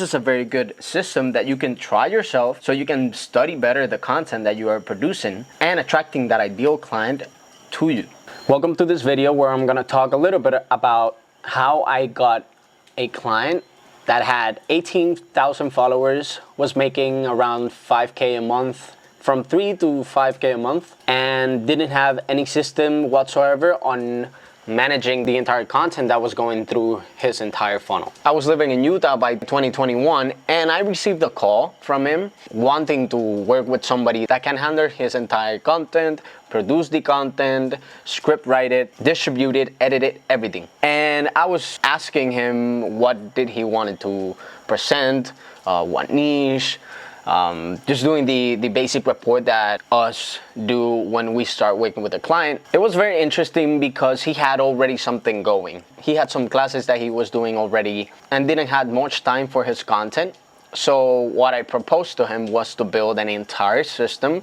This is a very good system that you can try yourself so you can study better the content that you are producing and attracting that ideal client to you. Welcome to this video where I'm gonna talk a little bit about how I got a client that had 18,000 followers, was making around 5K a month, from 3 to 5K a month, and didn't have any system whatsoever on managing the entire content that was going through his entire funnel. I was living in Utah by 2021 and I received a call from him wanting to work with somebody that can handle his entire content, produce the content, script write it, distribute it, edit it, everything. And I was asking him what did he wanted to present, what niche, just doing the basic report that us do when we start working with a client. It was very interesting because he had already something going. He had some classes that he was doing already and didn't have much time for his content. So what I proposed to him was to build an entire system,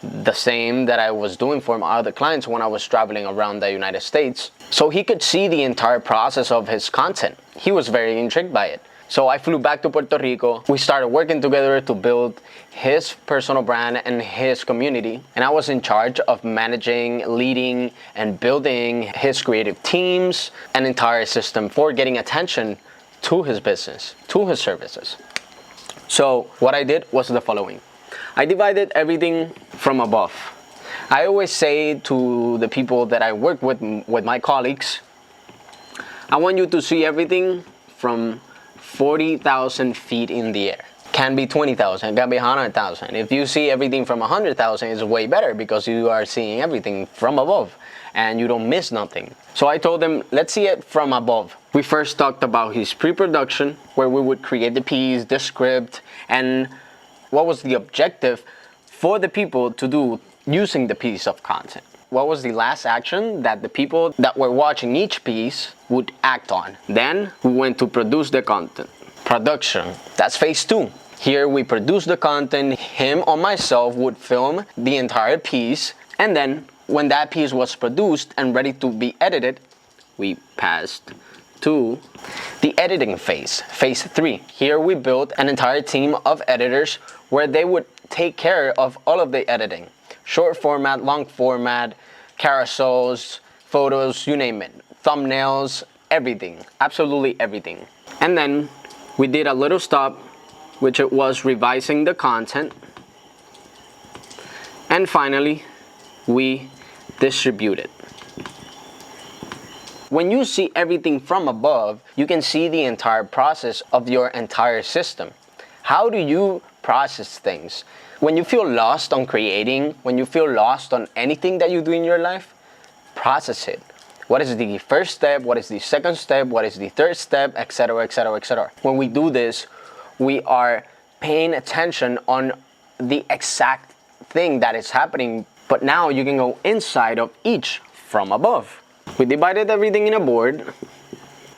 the same that I was doing for my other clients when I was traveling around the United States, so he could see the entire process of his content. He was very intrigued by it. So I flew back to Puerto Rico. We started working together to build his personal brand and his community. And I was in charge of managing, leading, and building his creative teams, an entire system for getting attention to his business, to his services. So what I did was the following. I divided everything from above. I always say to the people that I work with my colleagues, I want you to see everything from 40,000 feet in the air. Can be 20,000, can be 100,000. If you see everything from 100,000, it's way better because you are seeing everything from above and you don't miss nothing. So I told them, let's see it from above. We first talked about his pre-production, where we would create the piece, the script, and what was the objective for the people to do using the piece of content. What was the last action that the people that were watching each piece would act on. Then we went to produce the content. Production, that's phase 2. Here we produce the content, him or myself would film the entire piece, and then when that piece was produced and ready to be edited, we passed to the editing phase, phase 3. Here we built an entire team of editors where they would take care of all of the editing. Short format, long format, carousels, photos, you name it, thumbnails, everything, absolutely everything. And then we did a little stop, which it was revising the content. And finally, we distributed. When you see everything from above, you can see the entire process of your entire system. How do you process things? When you feel lost on creating, when you feel lost on anything that you do in your life, process it. What is the first step? What is the second step? What is the third step? Etc., etc., etc. When we do this, we are paying attention on the exact thing that is happening. But now you can go inside of each from above. We divided everything in a board,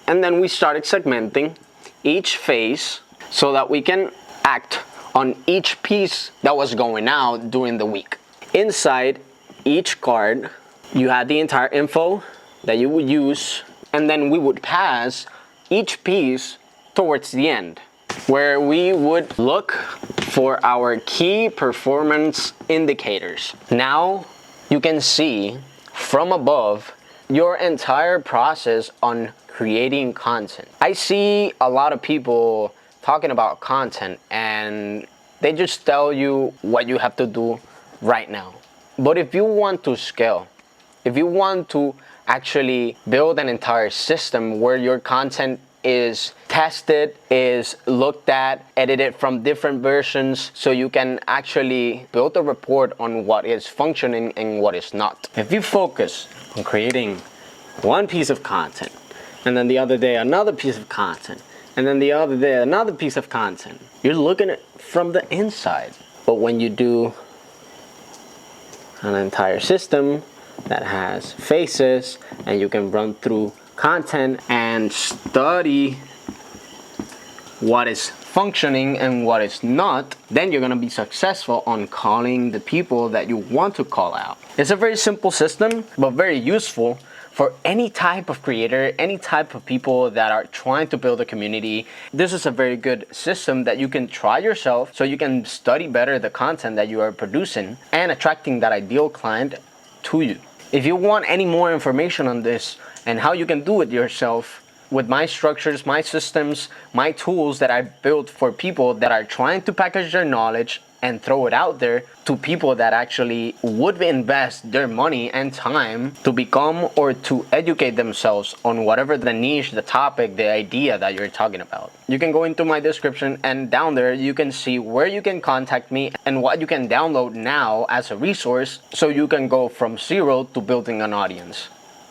and then we started segmenting each phase so that we can act on each piece that was going out during the week. Inside each card, you had the entire info that you would use, and then we would pass each piece towards the end, where we would look for our key performance indicators. Now you can see from above your entire process on creating content. I see a lot of people talking about content and they just tell you what you have to do right now. But if you want to scale, if you want to actually build an entire system where your content is tested, is looked at, edited from different versions, so you can actually build a report on what is functioning and what is not. If you focus on creating one piece of content, and then the other day another piece of content, and then the other day another piece of content, you're looking at it from the inside. But when you do an entire system that has phases and you can run through content and study what is functioning and what is not, then you're gonna be successful on calling the people that you want to call out. It's a very simple system, but very useful for any type of creator, any type of people that are trying to build a community. This is a very good system that you can try yourself so you can study better the content that you are producing and attracting that ideal client to you. If you want any more information on this and how you can do it yourself, with my structures, my systems, my tools that I built for people that are trying to package their knowledge and throw it out there to people that actually would invest their money and time to become or to educate themselves on whatever the niche, the topic, the idea that you're talking about. You can go into my description, and down there you can see where you can contact me and what you can download now as a resource so you can go from zero to building an audience.